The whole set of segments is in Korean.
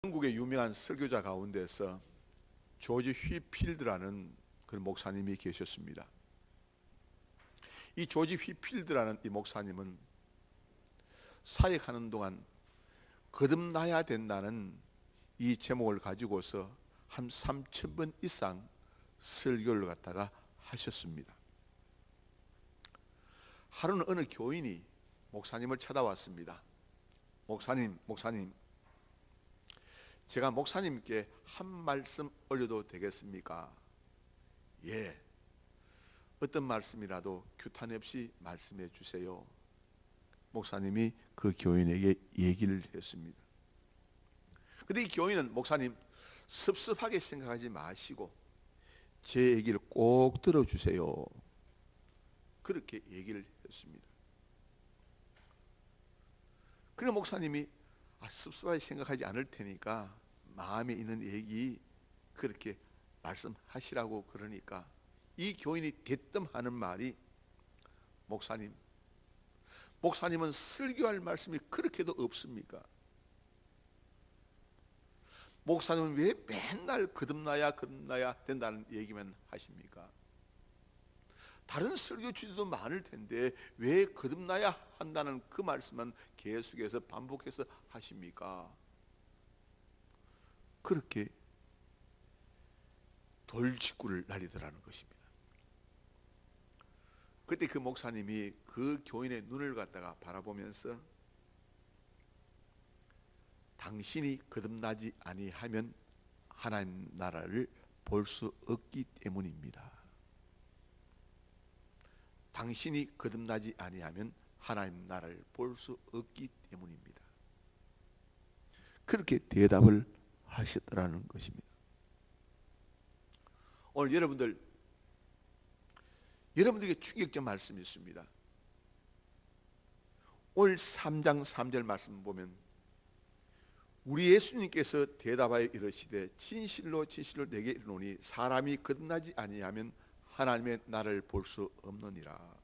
영국의 유명한 설교자 가운데서 조지 휘필드라는 그런 목사님이 계셨습니다. 이 조지 휘필드라는 이 목사님은 사역하는 동안 거듭나야 된다는 이 제목을 가지고서 한 3,000번 이상 설교를 갖다가 하셨습니다. 하루는 어느 교인이 목사님을 찾아왔습니다. 목사님, 제가 목사님께 한 말씀 올려도 되겠습니까? 예, 어떤 말씀이라도 규탄 없이 말씀해 주세요. 목사님이 그 교인에게 얘기를 했습니다. 근데 이 교인은 목사님 섭섭하게 생각하지 마시고 제 얘기를 꼭 들어주세요. 그렇게 얘기를 했습니다. 그래서 목사님이 섭섭하게 생각하지 않을 테니까 마음에 있는 얘기 그렇게 말씀하시라고 그러니까 이 교인이 대뜸 하는 말이 목사님은 설교할 말씀이 그렇게도 없습니까? 목사님은 왜 맨날 거듭나야 된다는 얘기만 하십니까? 다른 설교 주제도 많을 텐데 왜 거듭나야 한다는 그 말씀만 계속해서 반복해서 하십니까? 그렇게 돌직구를 날리더라는 것입니다. 그때 그 목사님이 그 교인의 눈을 갖다가 바라보면서 당신이 거듭나지 아니하면 하나님 나라를 볼 수 없기 때문입니다. 당신이 거듭나지 아니하면 하나님 나라를 볼 수 없기 때문입니다. 그렇게 대답을 하셨더라는 것입니다. 오늘 여러분들에게 충격적 말씀이 있습니다. 오늘 3장 3절 말씀 보면 우리 예수님께서 대답하여 이르시되 진실로 내게 이르노니 사람이 거듭나지 아니하면 하나님의 나라를 볼 수 없느니라.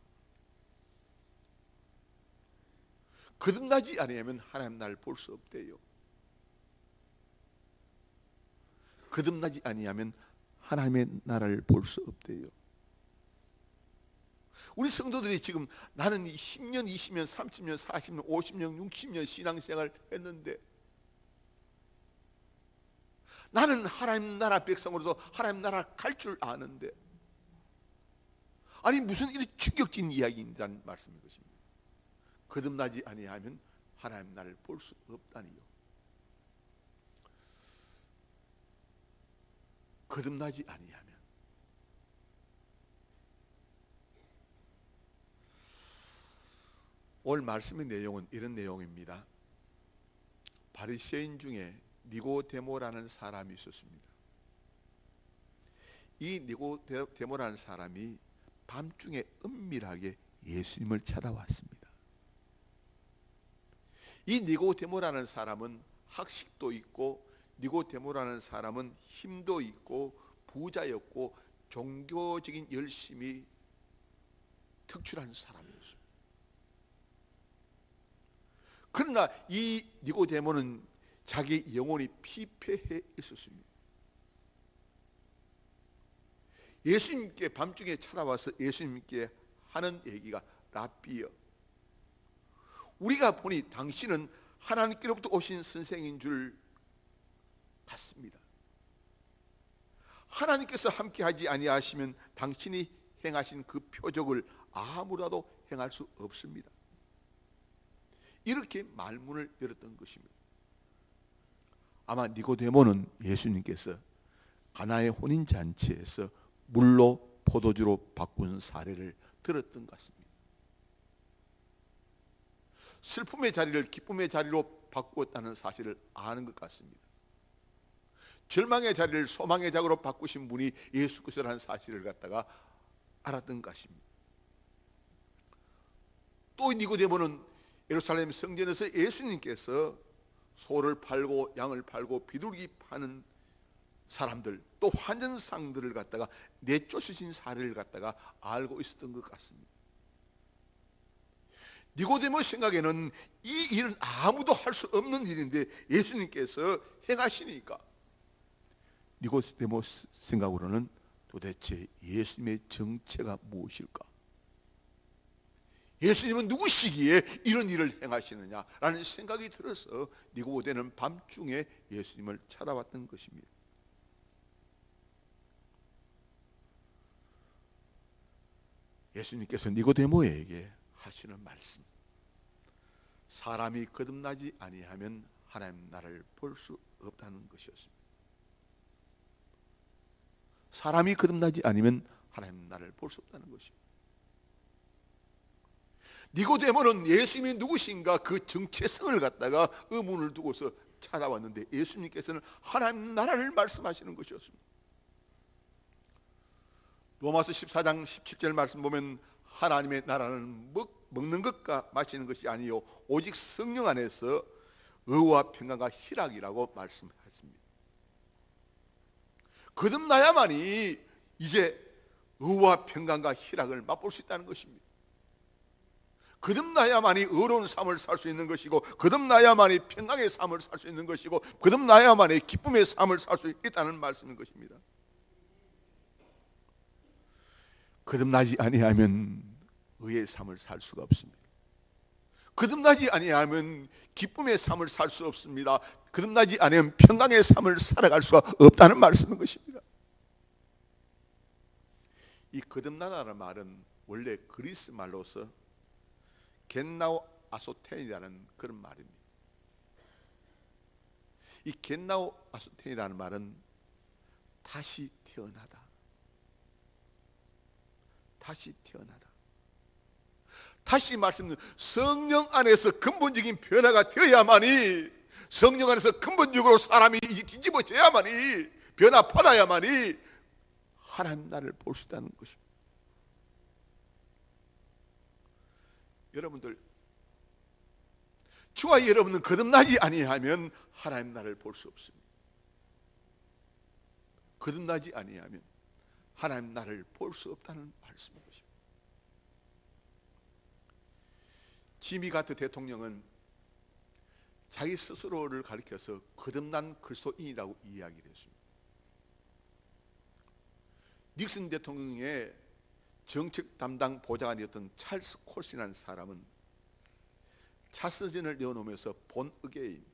거듭나지 아니하면 하나님 나라를 볼 수 없대요. 거듭나지 아니하면 하나님의 나라를 볼 수 없대요. 우리 성도들이 지금 나는 10년, 20년, 30년, 40년, 50년, 60년 신앙생활 했는데 나는 하나님 나라 백성으로서 하나님 나라 갈 줄 아는데 아니 무슨 이런 충격적인 이야기인다는 말씀인 것입니다. 거듭나지 아니하면 하나님 나라를 볼 수 없다니요. 거듭나지 아니하면 오늘 말씀의 내용은 이런 내용입니다. 바리새인 중에 니고데모라는 사람이 있었습니다. 이 니고데모라는 사람이 밤중에 은밀하게 예수님을 찾아왔습니다. 이 니고데모라는 사람은 학식도 있고 니고데모라는 사람은 힘도 있고 부자였고 종교적인 열심이 특출한 사람이었습니다. 그러나 이 니고데모는 자기 영혼이 피폐해 있었습니다. 예수님께 밤중에 찾아와서 예수님께 하는 얘기가 라삐여, 우리가 보니 당신은 하나님께로부터 오신 선생인 줄 같습니다. 하나님께서 함께하지 아니하시면 당신이 행하신 그 표적을 아무라도 행할 수 없습니다. 이렇게 말문을 열었던 것입니다. 아마 니고데모는 예수님께서 가나의 혼인잔치에서 물로 포도주로 바꾼 사례를 들었던 것 같습니다. 슬픔의 자리를 기쁨의 자리로 바꾸었다는 사실을 아는 것 같습니다. 절망의 자리를 소망의 자리로 바꾸신 분이 예수 그리스도라는 사실을 갖다가 알았던 것입니다. 또 니고데모는 예루살렘 성전에서 예수님께서 소를 팔고 양을 팔고 비둘기 파는 사람들 또 환전상들을 갖다가 내쫓으신 사례를 갖다가 알고 있었던 것 같습니다. 니고데모 생각에는 이 일은 아무도 할 수 없는 일인데 예수님께서 행하시니까 니고데모 생각으로는 도대체 예수님의 정체가 무엇일까? 예수님은 누구시기에 이런 일을 행하시느냐라는 생각이 들어서 니고데모는 밤중에 예수님을 찾아왔던 것입니다. 예수님께서 니고데모에게 하시는 말씀, 사람이 거듭나지 아니하면 하나님 나라를 볼 수 없다는 것이었습니다. 사람이 거듭나지 않으면 하나님 나라를 볼 수 없다는 것입니다. 니고데모는 예수님이 누구신가 그 정체성을 갖다가 의문을 두고서 찾아왔는데 예수님께서는 하나님 나라를 말씀하시는 것이었습니다. 로마서 14장 17절 말씀 보면 하나님의 나라는 먹는 것과 마시는 것이 아니요 오직 성령 안에서 의와 평강과 희락이라고 말씀하십니다. 거듭나야만이 이제 의와 평강과 희락을 맛볼 수 있다는 것입니다. 거듭나야만이 의로운 삶을 살 수 있는 것이고, 거듭나야만이 평강의 삶을 살 수 있는 것이고, 거듭나야만이 기쁨의 삶을 살 수 있다는 말씀인 것입니다. 거듭나지 아니하면 의의 삶을 살 수가 없습니다. 거듭나지 아니하면 기쁨의 삶을 살 수 없습니다. 거듭나지 않으면 평강의 삶을 살아갈 수가 없다는 말씀인 것입니다. 이 거듭나다는 말은 원래 그리스 말로서 겟나오 아소텐이라는 그런 말입니다. 이 겟나오 아소텐이라는 말은 다시 태어나다, 다시 태어나다. 다시 말씀드립니다. 성령 안에서 근본적인 변화가 되어야만이, 성령 안에서 근본적으로 사람이 뒤집어져야만이, 변화받아야만이 하나님 나라를 볼 수 있다는 것입니다. 여러분들, 저와 여러분은 거듭나지 아니하면 하나님 나라를 볼 수 없습니다. 거듭나지 아니하면 하나님 나라를 볼 수 없다는 말씀인 것입니다. 지미 가트 대통령은 자기 스스로를 가리켜서 거듭난 그리스도인이라고 이야기를 했습니다. 닉슨 대통령의 정책 담당 보좌관이었던 찰스 콜슨이라는 사람은 차서전을 내어놓으면서 본 어게인,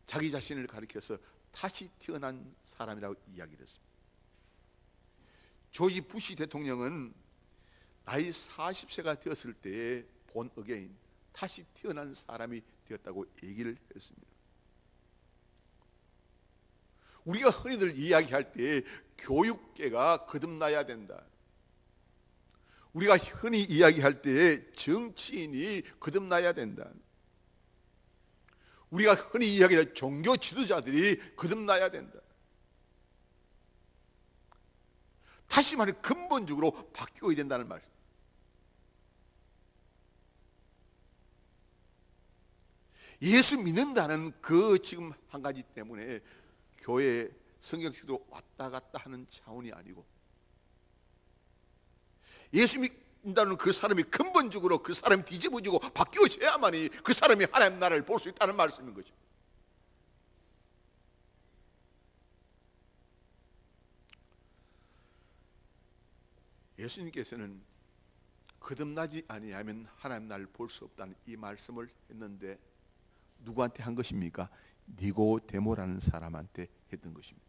자기 자신을 가리켜서 다시 태어난 사람이라고 이야기를 했습니다. 조지 부시 대통령은 나이 40세가 되었을 때에 본 어게인, 다시 태어난 사람이 되었다고 얘기를 했습니다. 우리가 흔히들 이야기할 때 교육계가 거듭나야 된다, 우리가 흔히 이야기할 때 정치인이 거듭나야 된다, 우리가 흔히 이야기할 종교 지도자들이 거듭나야 된다, 다시 말해 근본적으로 바뀌어야 된다는 말씀. 예수 믿는다는 그 지금 한 가지 때문에 교회에 성경식도 왔다 갔다 하는 차원이 아니고, 예수 믿는다는 그 사람이 근본적으로 그 사람이 뒤집어지고 바뀌어져야만이 그 사람이 하나님 나라를 볼 수 있다는 말씀인 거죠. 예수님께서는 거듭나지 아니하면 하나님 나라를 볼 수 없다는 이 말씀을 했는데 누구한테 한 것입니까? 니고데모라는 사람한테 했던 것입니다.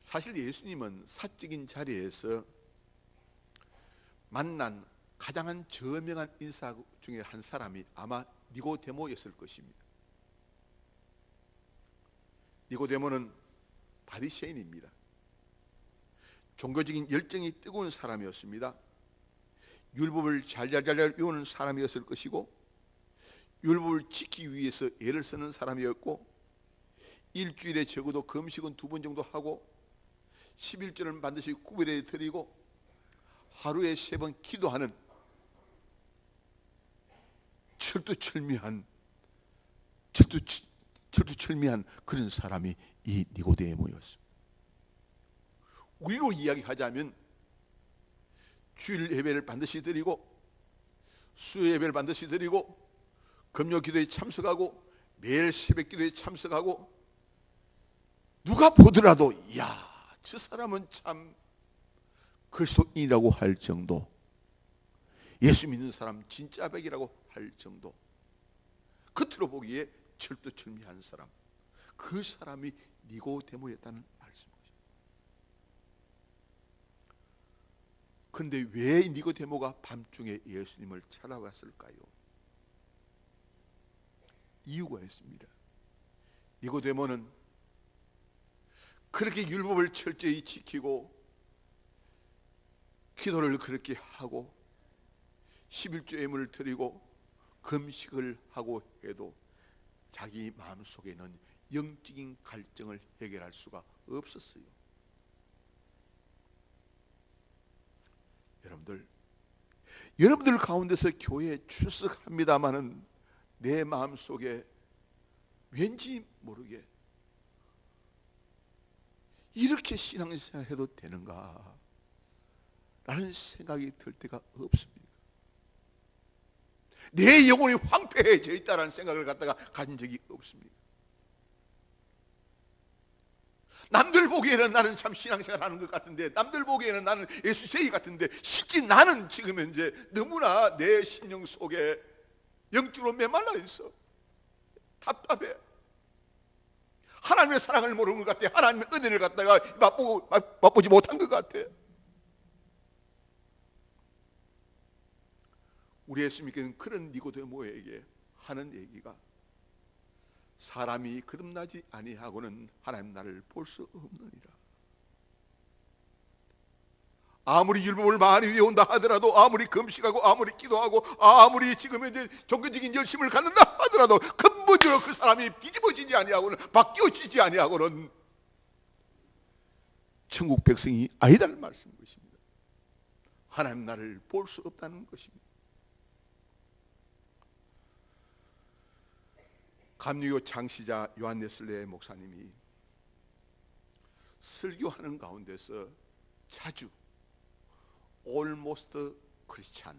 사실 예수님은 사적인 자리에서 만난 가장 저명한 인사 중에 한 사람이 아마 니고데모였을 것입니다. 니고데모는 바리새인입니다. 종교적인 열정이 뜨거운 사람이었습니다. 율법을 잘잘잘 외우는 사람이었을 것이고, 율법을 지키기 위해서 애를 쓰는 사람이었고, 일주일에 적어도 금식은 2번 정도 하고 11조는 반드시 구별해 드리고 하루에 3번 기도하는 철두철미한 그런 사람이 이 니고데모였습니다. 우리로 이야기하자면 주일 예배를 반드시 드리고 수요 예배를 반드시 드리고 금요 기도에 참석하고 매일 새벽 기도에 참석하고 누가 보더라도 이야 저 사람은 참 그리스도인이라고 할 정도, 예수 믿는 사람 진짜 백이라고 할 정도, 겉으로 보기에 철두철미한 사람, 그 사람이 니고데모였다는 말씀입니다. 그런데 왜 니고데모가 밤중에 예수님을 찾아왔을까요? 이유가 있습니다. 니고데모는 그렇게 율법을 철저히 지키고 기도를 그렇게 하고 11조 예물을 드리고 금식을 하고 해도 자기 마음속에는 영적인 갈증을 해결할 수가 없었어요. 여러분들 가운데서 교회에 출석합니다마는 내 마음속에 왠지 모르게 이렇게 신앙생활 해도 되는가 라는 생각이 들 때가 없습니다. 내 영혼이 황폐해져 있다는 생각을 갖다가 가진 적이 없습니다. 남들 보기에는 나는 참 신앙생활 하는 것 같은데, 남들 보기에는 나는 예수쟁이 같은데, 실제 나는 지금 현재 너무나 내 심령 속에 영적으로 메말라 있어. 답답해. 하나님의 사랑을 모르는 것 같아. 하나님의 은혜를 갖다가 맛보지 못한 것 같아. 우리 예수님께서는 그런 니고데모에게 하는 얘기가, 사람이 거듭나지 아니하고는 하나님 나라를 볼 수 없느니라. 아무리 율법을 많이 외운다 하더라도, 아무리 금식하고 아무리 기도하고 아무리 지금 이제 종교적인 열심을 갖는다 하더라도 근본적으로 그 사람이 뒤집어지지 아니하고는, 바뀌어지지 아니하고는 천국 백성이 아니다는 말씀인 것입니다. 하나님 나라를 볼 수 없다는 것입니다. 감리교 창시자 요한 웨슬레 목사님이 설교하는 가운데서 자주 almost Christian,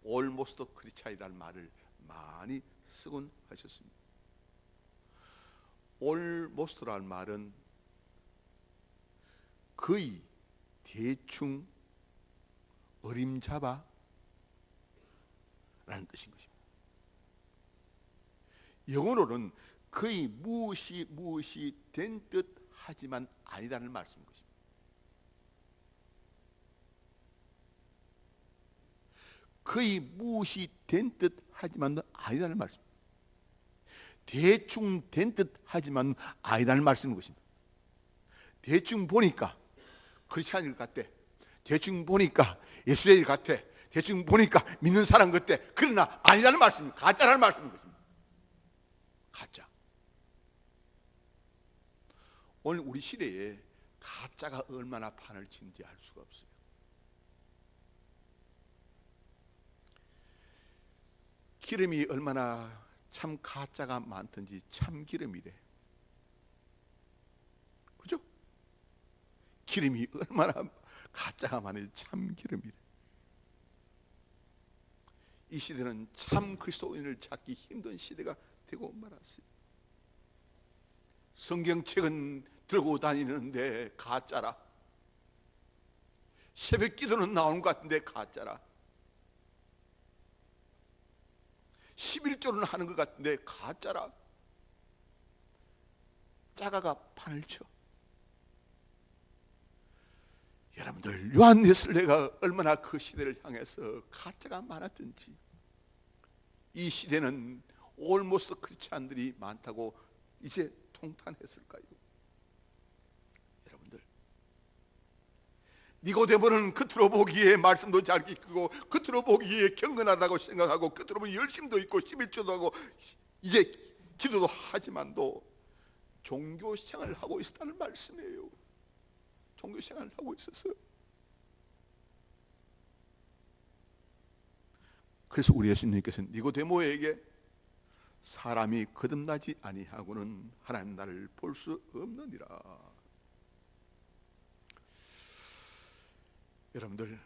almost Christian이라는 말을 많이 쓰곤 하셨습니다. almost라는 말은 거의, 대충, 어림잡아 라는 뜻인 것입니다. 영어로는 거의 무엇이 된 듯 하지만 아니라는 말씀인 것입니다. 거의 무엇이 된 듯 하지만 아니라는 말씀입니다. 대충 된 듯 하지만 아니라는 말씀인 것입니다. 대충 보니까 크리스찬일 같대, 대충 보니까 예수의 같아, 대충 보니까 믿는 사람 같아. 그러나 아니라는 말씀입니다. 가짜라는 말씀인 것입니다. 가짜. 오늘 우리 시대에 가짜가 얼마나 판을 치는지 알 수가 없어요. 기름이 얼마나 참 가짜가 많든지 참기름이래. 그죠? 기름이 얼마나 가짜가 많은지 참기름이래. 이 시대는 참 그리스도인을 찾기 힘든 시대가 되고 말았어요. 성경책은 들고 다니는데 가짜라. 새벽 기도는 나오는 것 같은데 가짜라. 11조는 하는 것 같은데 가짜라. 짜가가 판을 쳐. 여러분들, 요한 웨슬레가 얼마나 그 시대를 향해서 가짜가 많았던지, 이 시대는 올모스트 크리스찬들이 많다고 이제 통탄했을까요? 여러분들, 니고데모는 겉으로 보기에 말씀도 잘 읽고, 겉으로 보기에 경건하다고 생각하고, 겉으로 보기에 열심도 있고 11조도 하고 이제 기도도 하지만도 종교생활을 하고 있었다는 말씀이에요. 종교생활을 하고 있었어요. 그래서 우리 예수님께서는 니고데모에게 사람이 거듭나지 아니하고는 하나님 나라를 볼 수 없느니라. 여러분들,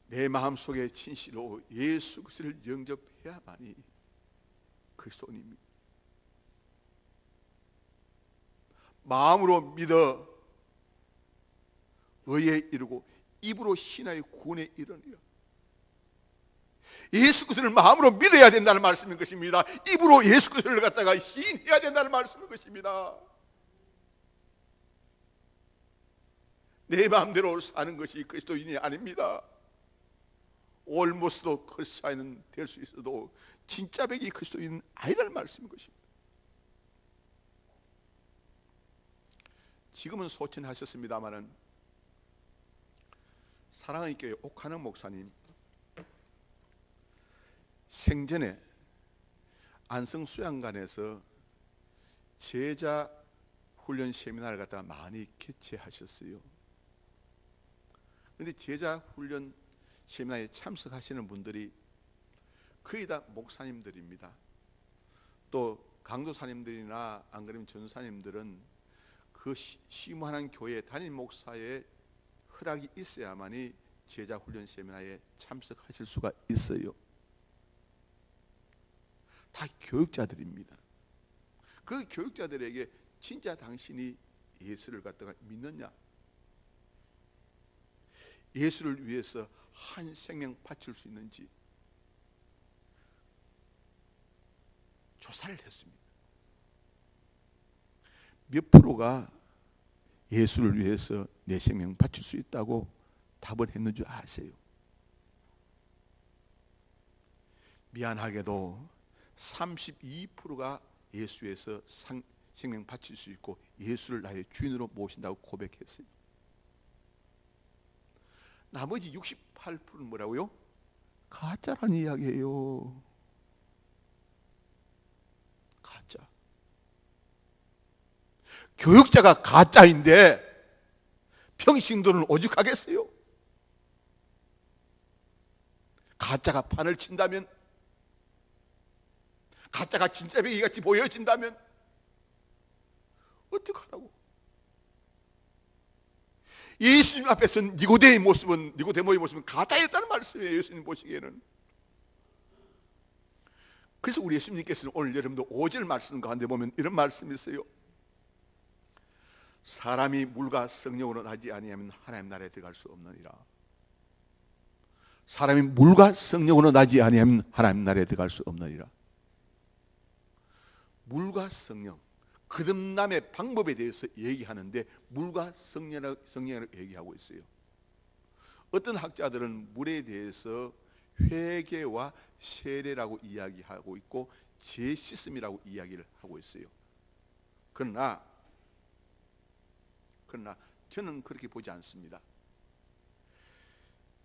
내 마음속에 진실로 예수 그리스도를 영접해야만이 그리스도인입니다. 마음으로 믿어 의에 이르고 입으로 신하의 구원에 이르느니라. 예수 그리스도를 마음으로 믿어야 된다는 말씀인 것입니다. 입으로 예수 그리스도를 갖다가 시인해야 된다는 말씀인 것입니다. 내 마음대로 사는 것이 그리스도인이 아닙니다. 올모스도 그리스도인은 될 수 있어도 진짜 백이 그리스도인은 아니라는 말씀인 것입니다. 지금은 소천하셨습니다마는 사랑의 교회 옥하는 목사님 생전에 안성 수양관에서 제자 훈련 세미나를 갖다가 많이 개최하셨어요. 그런데 제자 훈련 세미나에 참석하시는 분들이 거의 다 목사님들입니다. 또 강도사님들이나 안 그러면 전사님들은 그 심무하는 교회 담임 목사의 허락이 있어야만이 제자 훈련 세미나에 참석하실 수가 있어요. 다 교육자들입니다. 그 교육자들에게 진짜 당신이 예수를 갖다가 믿느냐, 예수를 위해서 한 생명 바칠 수 있는지 조사를 했습니다. 몇 프로가 예수를 위해서 내 생명 바칠 수 있다고 답을 했는 줄 아세요? 미안하게도 32%가 예수 위해서 생명 바칠 수 있고 예수를 나의 주인으로 모신다고 고백했어요. 나머지 68%는 뭐라고요? 가짜라는 이야기예요. 가짜. 교육자가 가짜인데 평신도는 오죽하겠어요? 가짜가 판을 친다면, 가짜가 진짜 배기같이 보여진다면 어떡하라고? 예수님 앞에서 니고데모의 모습은 가짜였다는 말씀이에요. 예수님 보시기에는. 그래서 우리 예수님께서는 오늘 여러분들 5절 말씀 가운데 보면 이런 말씀이 있어요. 사람이 물과 성령으로 나지 아니하면 하나님 나라에 들어갈 수 없느니라. 사람이 물과 성령으로 나지 아니하면 하나님 나라에 들어갈 수 없느니라. 물과 성령, 거듭남의 방법에 대해서 얘기하는데 물과 성령을 얘기하고 있어요. 어떤 학자들은 물에 대해서 회개와 세례라고 이야기하고 있고 재씻음이라고 이야기를 하고 있어요. 그러나 저는 그렇게 보지 않습니다.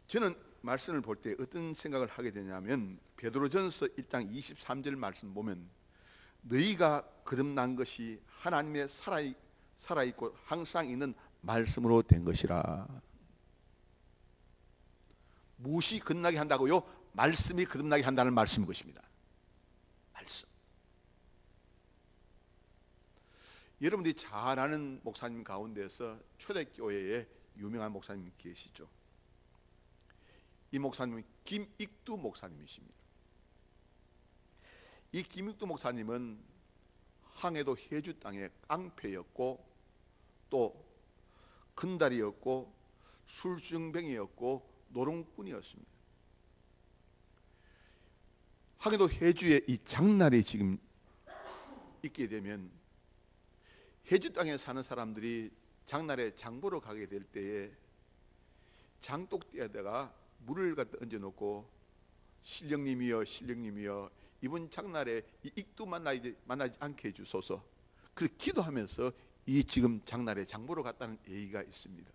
저는 말씀을 볼 때 어떤 생각을 하게 되냐면 베드로전서 1장 23절 말씀 보면 너희가 거듭난 것이 하나님의 살아있고 항상 있는 말씀으로 된 것이라. 무엇이 거듭나게 한다고요? 말씀이 거듭나게 한다는 말씀인 것입니다. 말씀. 여러분들이 잘 아는 목사님 가운데서 초대교회에 유명한 목사님 계시죠. 이 목사님은 김익두 목사님이십니다. 이 김익두 목사님은 항해도 해주 땅의 깡패였고 또 근달이었고 술주정뱅이였고 노름꾼이었습니다. 항해도 해주의 이 장날이 지금 있게 되면 해주 땅에 사는 사람들이 장날에 장보러 가게 될 때에 장독대에다가 물을 갖다 얹어놓고 신령님이여 이번 장날에 이 익두 만나지 않게 해주소서. 그렇게 기도하면서 이 지금 장날에 장보러 갔다는 얘기가 있습니다.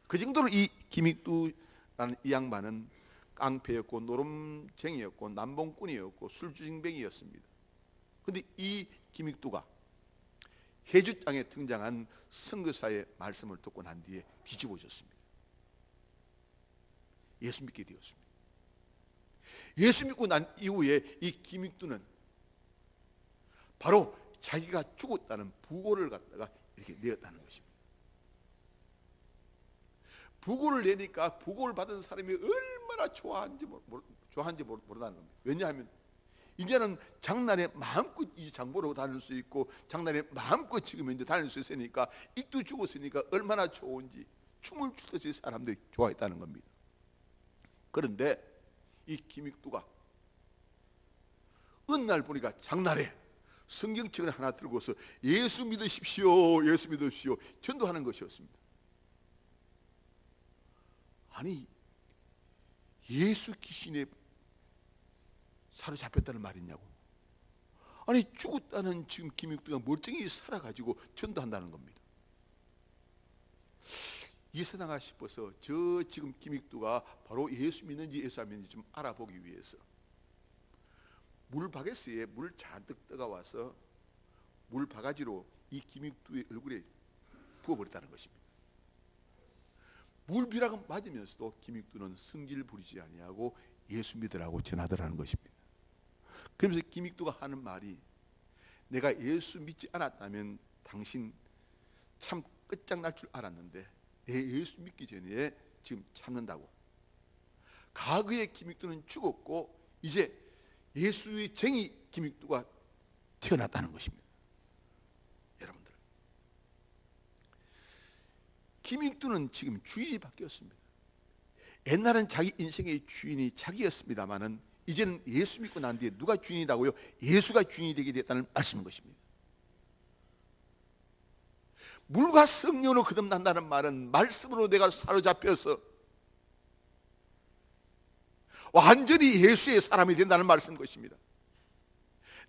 그 정도로 이 김익두라는 이 양반은 깡패였고 노름쟁이였고 남봉꾼이었고 술주정뱅이였습니다. 그런데 이 김익두가 해주 땅에 등장한 선교사의 말씀을 듣고 난 뒤에 뒤집어졌습니다. 예수 믿게 되었습니다. 예수 믿고 난 이후에 이 김익두는 바로 자기가 죽었다는 부고를 갖다가 이렇게 내었다는 것입니다. 부고를 내니까 부고를 받은 사람이 얼마나 좋아하는지 모른다는 겁니다. 왜냐하면 이제는 장날에 마음껏 이 장보러 다닐 수 있고 장날에 마음껏 지금 이제 다닐 수 있으니까 익도 죽었으니까 얼마나 좋은지 춤을 추듯이 사람들이 좋아했다는 겁니다. 그런데 이 김익두가 어느 날 보니까 장날에 성경책을 하나 들고서 예수 믿으십시오, 예수 믿으십시오 전도하는 것이었습니다. 아니, 예수 귀신에 사로잡혔다는 말이냐고. 아니, 죽었다는 지금 김익두가 멀쩡히 살아가지고 전도한다는 겁니다. 이상하다 싶어서 저 지금 김익두가 바로 예수 믿는지 예수 안 믿는지 좀 알아보기 위해서 물바게스에 물 잔뜩 떠가와서 물 바가지로 이 김익두의 얼굴에 부어버렸다는 것입니다. 물비락은 맞으면서도 김익두는 성질 부리지 아니하고 예수 믿으라고 전하더라는 것입니다. 그러면서 김익두가 하는 말이, 내가 예수 믿지 않았다면 당신 참 끝장날 줄 알았는데 내 예수 믿기 전에 지금 참는다고. 과거의 김익두는 죽었고 이제 예수의 쟁이 김익두가 태어났다는 것입니다. 여러분들, 김익두는 지금 주인이 바뀌었습니다. 옛날엔 자기 인생의 주인이 자기였습니다마는 이제는 예수 믿고 난 뒤에 누가 주인이라고요? 예수가 주인이 되게 됐다는 말씀인 것입니다. 물과 성령으로 거듭난다는 말은 말씀으로 내가 사로잡혀서 완전히 예수의 사람이 된다는 말씀인 것입니다.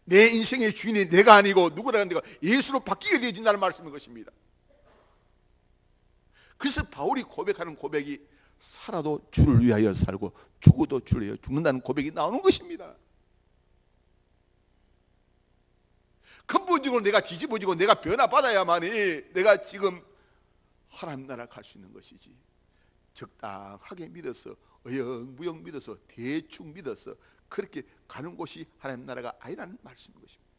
내 인생의 주인이 내가 아니고 누구라는 내가 예수로 바뀌게 되어진다는 말씀인 것입니다. 그래서 바울이 고백하는 고백이 살아도 주를 위하여 살고 죽어도 주를 위하여 죽는다는 고백이 나오는 것입니다. 근본적으로 내가 뒤집어지고 내가 변화받아야만이 내가 지금 하나님 나라 갈 수 있는 것이지, 적당하게 믿어서 어영부영 믿어서 대충 믿어서 그렇게 가는 곳이 하나님 나라가 아니라는 말씀인 것입니다.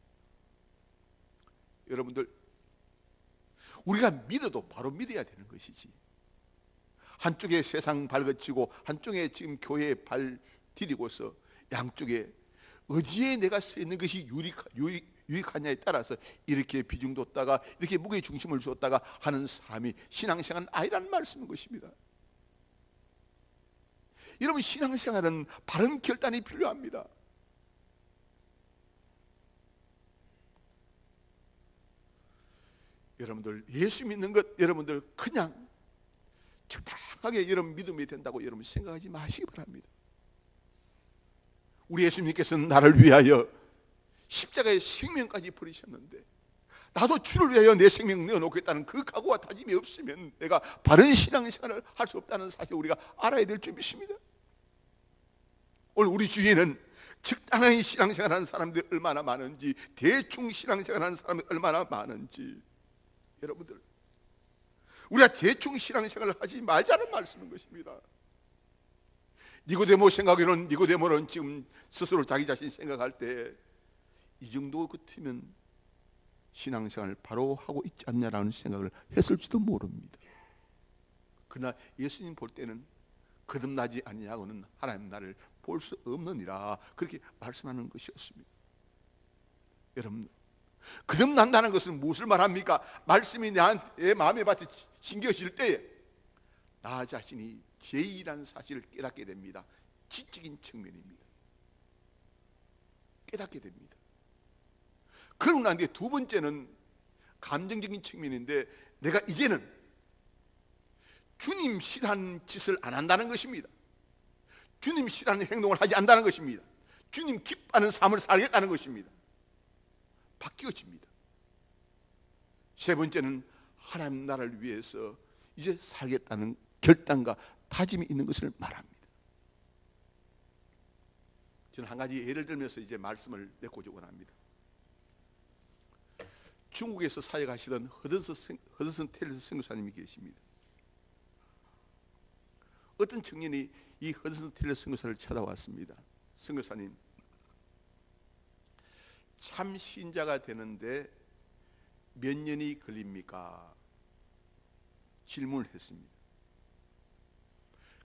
여러분들, 우리가 믿어도 바로 믿어야 되는 것이지, 한쪽에 세상 발그치고 한쪽에 지금 교회에 발 디디고서 양쪽에 어디에 내가 서 있는 것이 유익하냐에 따라서 이렇게 비중 뒀다가 이렇게 무게 중심을 줬다가 하는 삶이 신앙생활은 아니라는 말씀인 것입니다. 여러분, 신앙생활은 바른 결단이 필요합니다. 여러분들, 예수 믿는 것 여러분들 그냥 적당하게 여러분 믿음이 된다고 여러분 생각하지 마시기 바랍니다. 우리 예수님께서는 나를 위하여 십자가의 생명까지 버리셨는데 나도 주를 위하여 내 생명 내어놓겠다는 그 각오와 다짐이 없으면 내가 바른 신앙생활을 할 수 없다는 사실을 우리가 알아야 될 줄 믿습니다. 오늘 우리 주위에는 적당히 신앙생활하는 사람들이 얼마나 많은지, 대충 신앙생활하는 사람이 얼마나 많은지, 여러분들, 우리가 대충 신앙생활을 하지 말자는 말씀인 것입니다. 니고데모 생각에는, 니고데모는 지금 스스로 자기 자신 생각할 때 이 정도 같으면 신앙생활을 바로 하고 있지 않냐라는 생각을 했을지도 모릅니다. 그러나 예수님 볼 때는 거듭나지 아니하고는 하나님 나라를 볼 수 없느니라, 그렇게 말씀하는 것이었습니다. 여러분, 거듭난다는 것은 무엇을 말합니까? 말씀이 내 마음에 밭에 심겨질 때에 나 자신이 죄인이라는 사실을 깨닫게 됩니다. 지적인 측면입니다. 깨닫게 됩니다. 그러고 난 뒤에 두 번째는 감정적인 측면인데, 내가 이제는 주님 싫어하는 짓을 안 한다는 것입니다. 주님 싫어하는 행동을 하지 않는다는 것입니다. 주님 기뻐하는 삶을 살겠다는 것입니다. 바뀌어집니다. 세 번째는 하나님 나라를 위해서 이제 살겠다는 결단과 다짐이 있는 것을 말합니다. 저는 한 가지 예를 들면서 이제 말씀을 맺고자 원합니다. 중국에서 사역하시던 허드슨 텔레스 선교사님이 계십니다. 어떤 청년이 이 허드슨 텔레스 선교사를 찾아왔습니다. 선교사님, 참 신자가 되는데 몇 년이 걸립니까? 질문을 했습니다.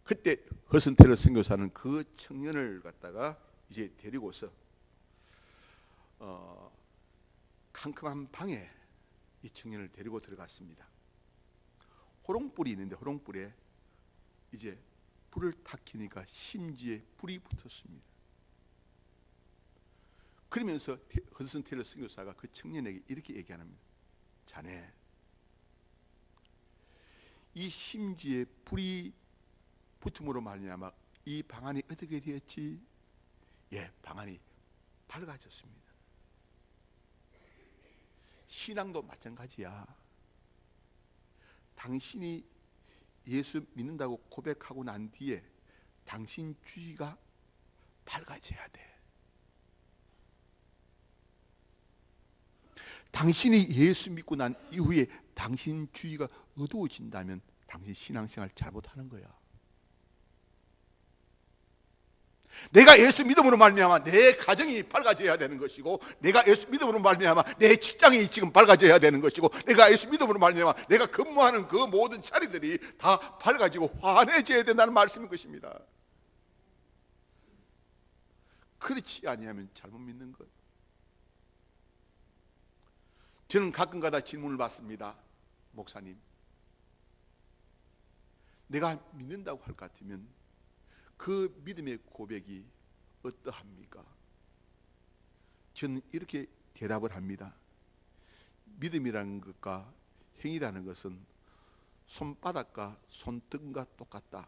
그때 허슨 테일러 선교사는 그 청년을 갖다가 이제 데리고서 캄캄한 방에 이 청년을 데리고 들어갔습니다. 호롱불이 있는데 호롱불에 이제 불을 탁 켜니까 심지에 불이 붙었습니다. 그러면서 허슨 테일러 선교사가 그 청년에게 이렇게 얘기합니다. 자네, 이 심지에 불이 붙음으로 말미암아 이 방안이 어떻게 되었지? 예, 방안이 밝아졌습니다. 신앙도 마찬가지야. 당신이 예수 믿는다고 고백하고 난 뒤에 당신 주위가 밝아져야 돼. 당신이 예수 믿고 난 이후에 당신 주위가 어두워진다면 당신 신앙생활 잘못하는 거야. 내가 예수 믿음으로 말미암아 내 가정이 밝아져야 되는 것이고, 내가 예수 믿음으로 말미암아 내 직장이 지금 밝아져야 되는 것이고, 내가 예수 믿음으로 말미암아 내가 근무하는 그 모든 자리들이 다 밝아지고 환해져야 된다는 말씀인 것입니다. 그렇지 아니하면 잘못 믿는 것. 저는 가끔가다 질문을 받습니다. 목사님, 내가 믿는다고 할 것 같으면 그 믿음의 고백이 어떠합니까? 저는 이렇게 대답을 합니다. 믿음이라는 것과 행위라는 것은 손바닥과 손등과 똑같다.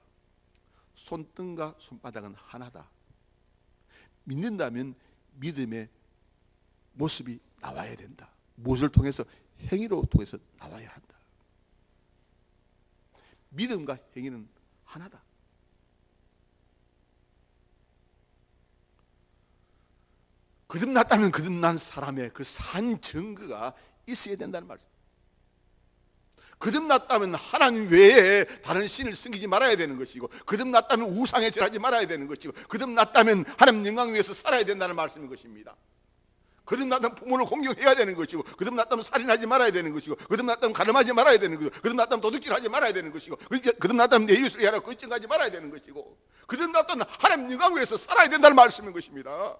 손등과 손바닥은 하나다. 믿는다면 믿음의 모습이 나와야 된다. 무엇을 통해서? 행위로 통해서 나와야 한다. 믿음과 행위는 하나다. 거듭났다면 거듭난 사람의 그 산 증거가 있어야 된다는 말씀. 거듭났다면 하나님 외에 다른 신을 섬기지 말아야 되는 것이고, 거듭났다면 우상에 절하지 말아야 되는 것이고, 거듭났다면 하나님 영광 위에서 살아야 된다는 말씀인 것입니다. 거듭났다면 부모를 공경해야 되는 것이고, 거듭났다면 살인하지 말아야 되는 것이고, 거듭났다면 가늠하지 말아야 되는 것이고, 거듭났다면 도둑질하지 말아야 되는 것이고, 거듭났다면 내 이웃을 위하여 거짓증하지 말아야 되는 것이고, 거듭났다면 하나님 영광 위에서 살아야 된다는 말씀인 것입니다.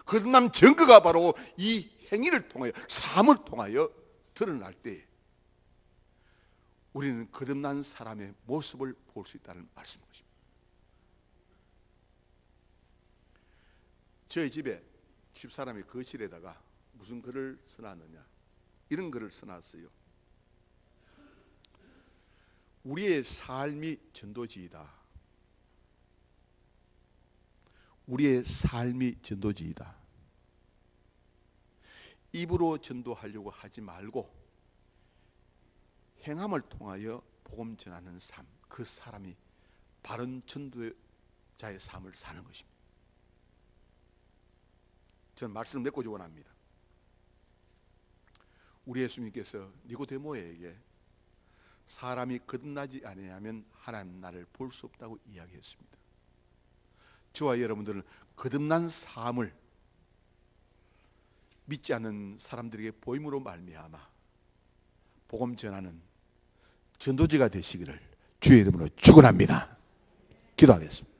거듭남 증거가 바로 이 행위를 통하여, 삶을 통하여 드러날 때 우리는 거듭난 사람의 모습을 볼 수 있다는 말씀인 것입니다. 저희 집에 집사람이 거실에다가 무슨 글을 써놨느냐, 이런 글을 써놨어요. 우리의 삶이 전도지이다. 우리의 삶이 전도지이다. 입으로 전도하려고 하지 말고 행함을 통하여 복음 전하는 삶, 그 사람이 바른 전도자의 삶을 사는 것입니다. 저는 말씀을 맺고자 원합니다. 우리 예수님께서 니고데모에게 사람이 거듭나지 아니하면 하나님 나라를 볼 수 없다고 이야기했습니다. 저와 여러분들은 거듭난 삶을 믿지 않는 사람들에게 보임으로 말미암아 복음 전하는 전도지가 되시기를 주의 이름으로 축원합니다. 기도하겠습니다.